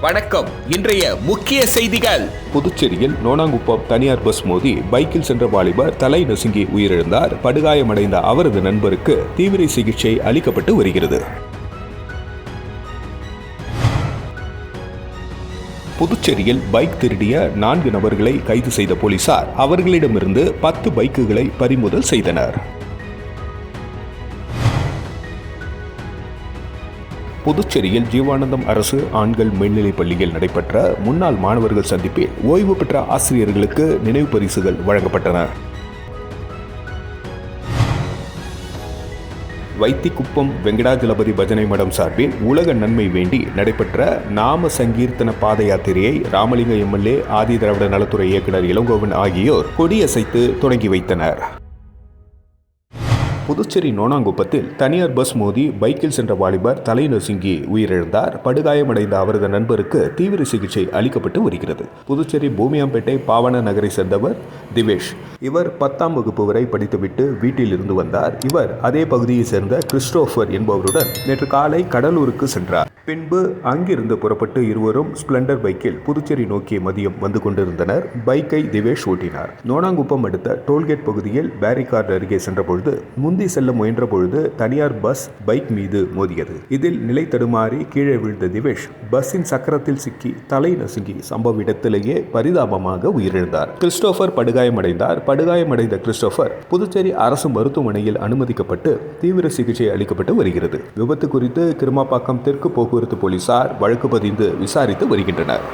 வணக்கம். இன்றைய முக்கிய செய்திகள். புதுச்சேரியில் நோனாங்குப்பம் தனியார் பஸ் மோதி பைக்கில் சென்ற வாலிபர் தலை நசுங்கி உயிரிழந்தார். படுகாயமடைந்த அவரது நண்பருக்கு தீவிர சிகிச்சை அளிக்கப்பட்டு வருகிறது. புதுச்சேரியில் பைக் திருடிய 4 நபர்களை கைது செய்த போலீசார் அவர்களிடமிருந்து 10 பைக்குகளை பறிமுதல் செய்தனர். புதுச்சேரியில் ஜீவானந்தம் அரசு ஆண்கள் மேல்நிலைப் பள்ளியில் நடைபெற்ற முன்னாள் மாணவர்கள் சந்திப்பில் ஓய்வு பெற்ற ஆசிரியர்களுக்கு நினைவு பரிசுகள் வழங்கப்பட்டன. வைத்திக்குப்பம் வெங்கடாஜலபதி பஜனை மடம் சார்பில் உலக நன்மை வேண்டி நடைபெற்ற நாம சங்கீர்த்தன பாத யாத்திரையை ராமலிங்க எம்எல்ஏ ஆதி திராவிட நலத்துறை இயக்குநர் இளங்கோவன் ஆகியோர் கொடியசைத்து தொடங்கி வைத்தனர். புதுச்சேரி நோனாங்குப்பத்தில் தனியார் பஸ் மோதி பைக்கில் சென்ற வாலிபர் தலை நசுங்கி உயிரிழந்தார். படுகாயமடைந்த அவரது நண்பருக்கு தீவிர சிகிச்சை அளிக்கப்பட்டு வருகிறது. புதுச்சேரி பூமியாம்பேட்டை பாவன நகரை சேர்ந்தவர் திவேஷ். இவர் 10ஆம் வகுப்பு வரை படித்துவிட்டு வீட்டில் இருந்து வந்தார். இவர் அதே பகுதியை சேர்ந்த கிறிஸ்டோபர் என்பவருடன் நேற்று காலை கடலூருக்கு சென்றார். பின்பு அங்கிருந்து புறப்பட்டு இருவரும் ஸ்பிளண்டர் பைக்கில் புதுச்சேரி நோக்கிய மதியம் வந்து கொண்டிருந்தனர். பைக்கை திவேஷ் ஓட்டினார். நோனாங்குப்பம் அடுத்த டோல்கேட் பகுதியில் பேரிகார்டு அருகே சென்றபொழுது முந்தி செல்ல முயன்ற பொழுது தனியார் பஸ் பைக் மீது மோதியது. இதில் நிலை தடுமாறி கீழே விழுந்த திவேஷ் பஸ்ஸின் சக்கரத்தில் சிக்கி தலை நசுங்கி சம்பவ இடத்திலேயே பரிதாபமாக உயிரிழந்தார். கிறிஸ்டோபர் படுகாயமடைந்தார். படுகாயமடைந்த கிறிஸ்டோபர் புதுச்சேரி அரசு மருத்துவமனையில் அனுமதிக்கப்பட்டு தீவிர சிகிச்சை அளிக்கப்பட்டு வருகிறது. விபத்து குறித்து கிருமாப்பாக்கம் தெற்கு போக்குவரத்து போலீசார் வழக்கு பதிந்து விசாரித்து வருகின்றனர்.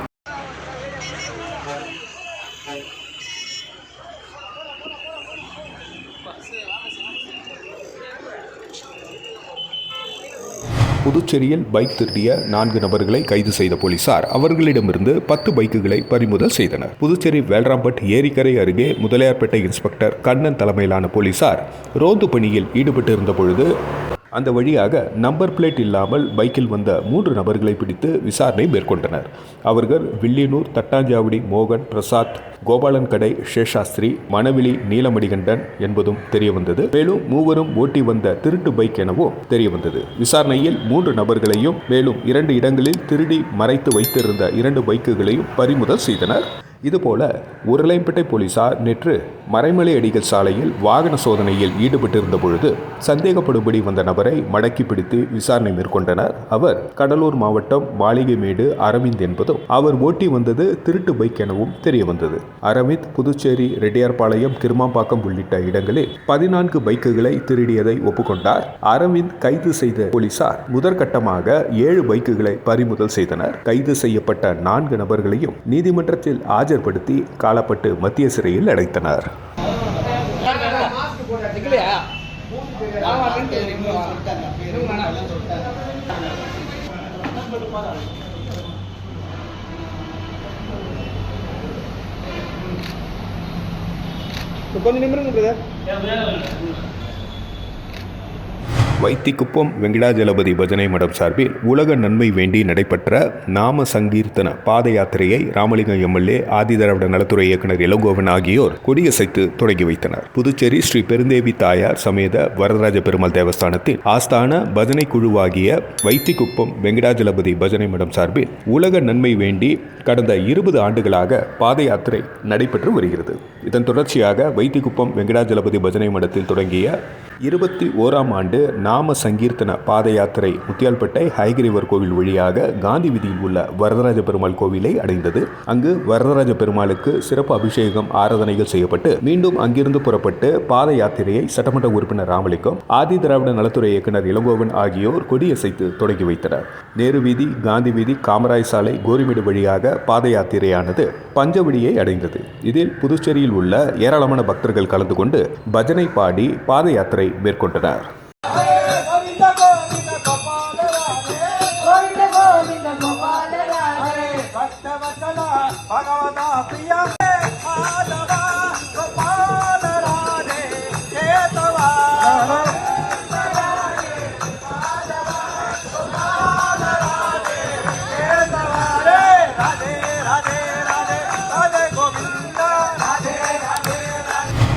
புதுச்சேரியில் பைக் திருடிய 4 நபர்களை கைது செய்த போலீசார் அவர்களிடமிருந்து 10 பைக்குகளை பறிமுதல் செய்தனர். புதுச்சேரி வேல்ராம்பட் ஏரிக்கரை அருகே முதலியார்பேட்டை இன்ஸ்பெக்டர் கண்ணன் தலைமையிலான போலீசார் ரோந்து பணியில் ஈடுபட்டிருந்த பொழுது அந்த வழியாக நம்பர் பிளேட் இல்லாமல் பைக்கில் வந்த 3 நபர்களை பிடித்து விசாரணை மேற்கொண்டனர். அவர்கள் வில்லியனூர் தட்டாஞ்சாவடி மோகன், பிரசாத், கோபாலன் கடை சேஷாஸ்திரி, மணவிலி நீலமணிகண்டன் என்பதும் தெரியவந்தது. மேலும் 3 ஓட்டி வந்த திருட்டு பைக் எனவும் தெரியவந்தது. விசாரணையில் 3 நபர்களையும் மேலும் 2 இடங்களில் திருடி மறைத்து வைத்திருந்த 2 பைக்குகளையும் பறிமுதல் செய்தனர். இதுபோல உருளையம்பேட்டை போலீசார் நேற்று மறைமலை அடிகள் சாலையில் வாகன சோதனையில் ஈடுபட்டிருந்த பொழுது சந்தேகப்படும்படி வந்த நபரை மடக்கி பிடித்து விசாரணை மேற்கொண்டனர். அவர் கடலூர் மாவட்டம் மாளிகைமேடு அரவிந்த் என்பதும் அவர் ஓட்டி வந்தது திருட்டு பைக் எனவும் தெரிய வந்தது. அரவிந்த் புதுச்சேரி ரெட்டியார்பாளையம், கிருமாம்பாக்கம் உள்ளிட்ட இடங்களில் 14 பைக்குகளை திருடியதை ஒப்புக்கொண்டார். அரவிந்த் கைது செய்த போலீசார் முதற்கட்டமாக 7 பைக்குகளை பறிமுதல் செய்தனர். கைது செய்யப்பட்ட 4 நபர்களையும் நீதிமன்றத்தில் ஆஜர்படுத்தி காலப்பட்டு மத்திய சிறையில் அடைத்தனர். வைத்திக்குப்பம் வெங்கடாஜலபதி பஜனை மடம் சார்பில் உலக நன்மை வேண்டி நடைபெற்ற நாம சங்கீர்த்தன பாத யாத்திரையை ராமலிங்கம் எம்எல்ஏ ஆதி திராவிட நலத்துறை இயக்குநர் இளங்கோவன் ஆகியோர் கொடியசைத்து தொடங்கி வைத்தனர். புதுச்சேரி ஸ்ரீ பெருந்தேவி தாயார் சமேத வரதராஜ பெருமாள் தேவஸ்தானத்தில் ஆஸ்தான பஜனை குழுவாகிய வைத்திக்குப்பம் வெங்கடாஜலபதி பஜனை மடம் சார்பில் உலக நன்மை வேண்டி கடந்த 20 ஆண்டுகளாக பாத யாத்திரை நடைபெற்று வருகிறது. இதன் தொடர்ச்சியாக வைத்திக்குப்பம் வெங்கடாஜலபதி பஜனை மடத்தில் தொடங்கிய 21ஆம் ஆண்டு நாம சங்கீர்த்தன பாத யாத்திரை முத்தியால்பேட்டை ஹைகிரிவர் கோவில் வழியாக காந்தி வீதியில் உள்ள வரதராஜ பெருமாள் கோவிலை அடைந்தது. அங்கு வரதராஜ பெருமாளுக்கு சிறப்பு அபிஷேகம், ஆராதனைகள் செய்யப்பட்டு மீண்டும் அங்கிருந்து புறப்பட்டு பாத யாத்திரையை சட்டமன்ற உறுப்பினர் ராமலிங்கம், ஆதி திராவிட நலத்துறை இயக்குநர் இளங்கோவன் ஆகியோர் கொடியசைத்து தொடங்கி வைத்தனர். நேரு வீதி, காந்தி வீதி, காமராஜ் சாலை, கோரிமேடு வழியாக பாத யாத்திரையானது பஞ்சவடியை அடைந்தது. இதில் புதுச்சேரியில் உள்ள ஏராளமான பக்தர்கள் கலந்து கொண்டு பஜனை பாடி பாத யாத்திரை மேற்கொண்டனர்.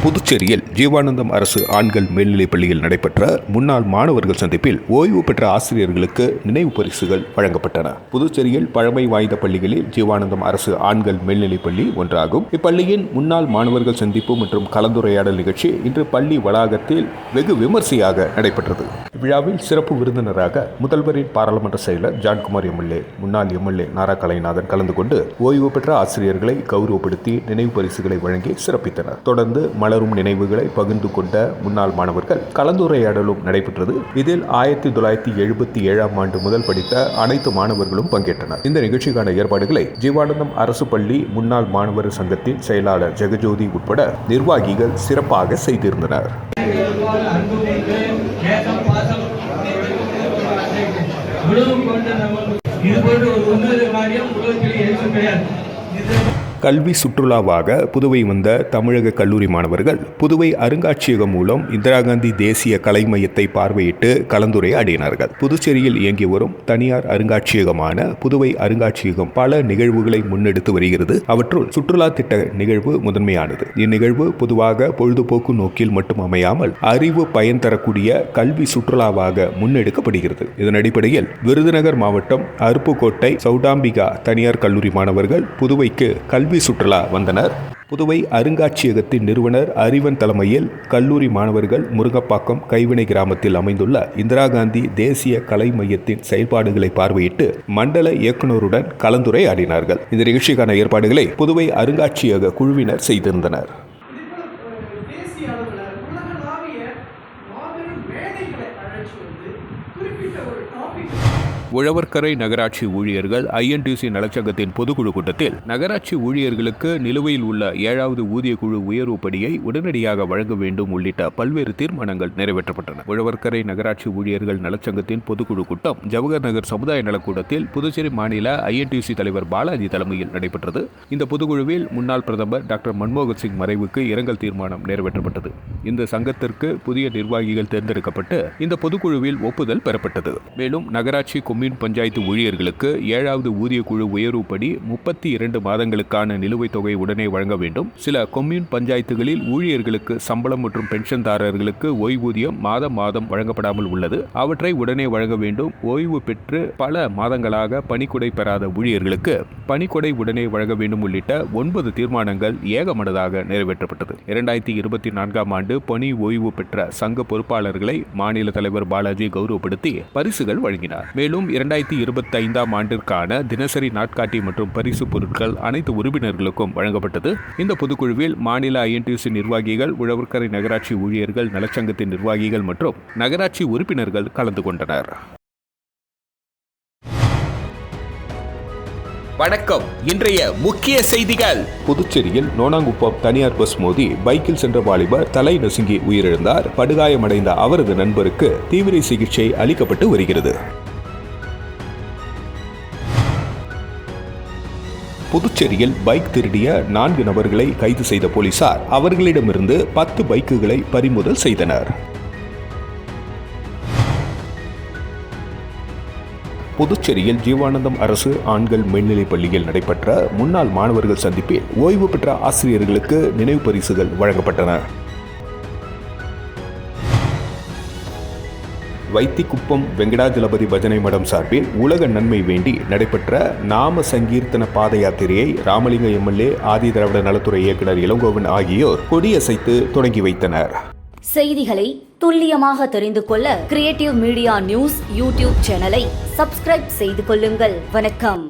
புதுச்சேரியில் ஜீவானந்தம் அரசு ஆண்கள் மேல்நிலைப் பள்ளியில் நடைபெற்ற முன்னாள் மாணவர்கள் சந்திப்பில் ஓய்வு பெற்ற ஆசிரியர்களுக்கு நினைவு பரிசுகள் வழங்கப்பட்டன. புதுச்சேரியில் பழமை வாய்ந்த பள்ளிகளில் ஜீவானந்தம் அரசு ஆண்கள் மேல்நிலைப் பள்ளி ஒன்றாகும். இப்பள்ளியின் முன்னாள் மாணவர்கள் சந்திப்பு மற்றும் கலந்துரையாடல் நிகழ்ச்சி இன்று பள்ளி வளாகத்தில் வெகு விமர்சையாக நடைபெற்றது. இவ்விழாவில் சிறப்பு விருந்தினராக முதல்வரின் பாராளுமன்ற செயலர் ஜான்குமார் எம்எல்ஏ, முன்னாள் எம்எல்ஏ நாரா கலைநாதன் கலந்து கொண்டு ஓய்வு பெற்ற ஆசிரியர்களை கௌரவப்படுத்தி நினைவு பரிசுகளை வழங்கி சிறப்பித்தனர். தொடர்ந்து மலரும் நினைவுகளை பகிர்ந்து கொண்ட முன்னாள் மாணவர்கள் கலந்துரையாடலும் நடைபெற்றது. இதில் 1977 ஆண்டு முதல் படித்த அனைத்து மாணவர்களும் பங்கேற்றனர். இந்த நிகழ்ச்சிக்கான ஏற்பாடுகளை ஜீவானந்தம் அரசு பள்ளி முன்னாள் மாணவர் சங்கத்தின் செயலாளர் ஜெகஜோதி உட்பட நிர்வாகிகள் சிறப்பாக செய்திருந்தனர். கல்வி சுற்றுலாவாக புதுவை வந்த தமிழக கல்லூரி மாணவர்கள் புதுவை அருங்காட்சியகம் மூலம் இந்திரா காந்தி தேசிய கலை மையத்தை பார்வையிட்டு கலந்துரையாடினார்கள். புதுச்சேரியில் இயங்கி வரும் தனியார் அருங்காட்சியகமான புதுவை அருங்காட்சியகம் பல நிகழ்வுகளை முன்னெடுத்து வருகிறது. அவற்றுள் சுற்றுலா திட்ட நிகழ்வு முதன்மையானது. இந்நிகழ்வு பொதுவாக பொழுதுபோக்கு நோக்கில் மட்டும் அமையாமல் அறிவு பயன் தரக்கூடிய கல்வி சுற்றுலாவாக முன்னெடுக்கப்படுகிறது. இதன் அடிப்படையில் விருதுநகர் மாவட்டம் அருப்புக்கோட்டை சௌடாம்பிகா தனியார் கல்லூரி மாணவர்கள் புதுவைக்கு கல்வி சுற்றுலா வந்தனர். புதுவை அருங்காட்சியகத்தின் நிறுவனர் அறிவன் தலைமையில் கல்லூரி மாணவர்கள் முருங்கப்பாக்கம் கைவினை கிராமத்தில் அமைந்துள்ள இந்திரா காந்தி தேசிய கலை மையத்தின் செயல்பாடுகளை பார்வையிட்டு மண்டல இயக்குநருடன் கலந்துரையாடினார்கள். இந்த நிகழ்ச்சிக்கான ஏற்பாடுகளை புதுவை அருங்காட்சியக குழுவினர் செய்திருந்தனர். உழவர்கரை நகராட்சி ஊழியர்கள் INTUC நலச்சங்கத்தின் பொதுக்குழு கூட்டத்தில் நகராட்சி ஊழியர்களுக்கு நிலுவையில் உள்ள 7வது ஊதிய குழு உயர்வு படியை உடனடியாக வழங்க வேண்டும் உள்ளிட்ட பல்வேறு தீர்மானங்கள் நிறைவேற்றப்பட்டன. உழவர்கரை நகராட்சி ஊழியர்கள் நலச்சங்கத்தின் பொதுக்குழு கூட்டம் ஜவஹர் நகர் சமுதாய நலக்கூடத்தில் புதுச்சேரி மாநில INTUC தலைவர் பாலாஜி தலைமையில் நடைபெற்றது. இந்த பொதுக்குழுவில் முன்னாள் பிரதமர் டாக்டர் மன்மோகன் சிங் மறைவுக்கு இரங்கல் தீர்மானம் நிறைவேற்றப்பட்டது. இந்த சங்கத்திற்கு புதிய நிர்வாகிகள் தேர்ந்தெடுக்கப்பட்டு இந்த பொதுக்குழுவில் ஒப்புதல் பெறப்பட்டது. மேலும் நகராட்சி கொம்யூன் பஞ்சாயத்து ஊழியர்களுக்கு 7வது ஊதிய குழு உயர்வுப்படி 32 மாதங்களுக்கான நிலுவைத் தொகை உடனே வழங்க வேண்டும். சில கொம்யூன் பஞ்சாயத்துகளில் ஊழியர்களுக்கு சம்பளம் மற்றும் பென்ஷன்தாரர்களுக்கு ஓய்வூதியம் மாதம் வழங்கப்படாமல் உள்ளது. அவற்றை உடனே வழங்க வேண்டும். ஓய்வு பெற்று பல மாதங்களாக பணிக்கொடை பெறாத ஊழியர்களுக்கு பணிக்கொடை உடனே வழங்க வேண்டும் உள்ளிட்ட 9 தீர்மானங்கள் ஏகமனதாக நிறைவேற்றப்பட்டது. 2024 ஆண்டு பணி ஓய்வு பெற்ற சங்க பொறுப்பாளர்களை மாநில தலைவர் பாலாஜி கௌரவப்படுத்தி பரிசுகள் வழங்கினார். மேலும் 2025 ஆண்டிற்கான தினசரி நாட்காட்டி மற்றும் பரிசு பொருட்கள் அனைத்து உறுப்பினர்களுக்கும் வழங்கப்பட்டது. இந்த பொதுக்குழுவில் மாநில INTUC நிர்வாகிகள், உழவர்கரை நகராட்சி ஊழியர்கள் நலச்சங்கத்தின் நிர்வாகிகள் மற்றும் நகராட்சி உறுப்பினர்கள் கலந்து கொண்டனர். வணக்கம். இன்றைய முக்கிய செய்திகள். புதுச்சேரியில் நோனாங்குப்பம் தனியார் பஸ் மோதி பைக்கில் சென்ற வாலிபர் தலை நசுங்கி உயிரிழந்தார். படுகாயமடைந்த அவரது நண்பருக்கு தீவிர சிகிச்சை அளிக்கப்பட்டு வருகிறது. புதுச்சேரியில் பைக் திருடிய 4 நபர்களை கைது செய்த போலீசார் அவர்களிடமிருந்து 10 பைக்குகளை பறிமுதல் செய்தனர். புதுச்சேரியில் ஜீவானந்தம் அரசு ஆண்கள் மேல்நிலைப் பள்ளியில் நடைபெற்ற முன்னாள் மாணவர்கள் சந்திப்பில் ஓய்வு பெற்ற ஆசிரியர்களுக்கு நினைவு பரிசுகள் வழங்கப்பட்டன. வைத்திக்குப்பம் வெங்கடாஜலபதி பஜனை மடம் சார்பில் உலக நன்மை வேண்டி நடைபெற்ற நாம சங்கீர்த்தன பாத யாத்திரையை ராமலிங்க MLA, ஆதி திராவிட நலத்துறை இயக்குனர் இளங்கோவன் ஆகியோர் கொடியசைத்து தொடங்கி வைத்தனர். செய்திகளை துல்லியமாக தெரிந்து கொள்ள கிரியேட்டிவ் மீடியா நியூஸ் யூடியூப் சேனலை சப்ஸ்கிரைப் செய்து கொள்ளுங்கள். வணக்கம்.